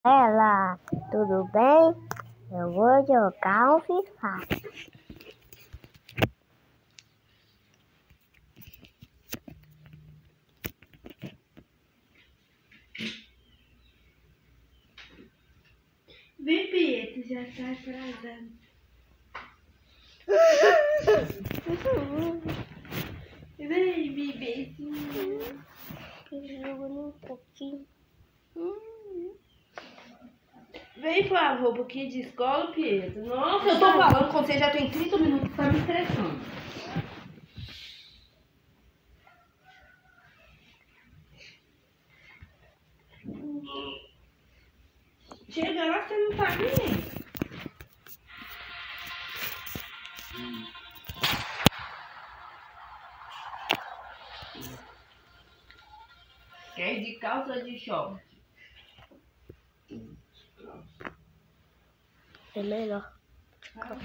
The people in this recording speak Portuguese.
Ela, tudo bem? Eu vou jogar um FIFA. Vem, Pietro, já tá atrasando. Vem, bebezinho. Jogando um pouquinho. Vem, por favor, um pouquinho de escola, Pietro. Nossa, eu tô falando com você, já tem 30 minutos, tá me estressando. Chega lá, você não tá nem. Quer ir de calça ou de short? É melhor. Ah.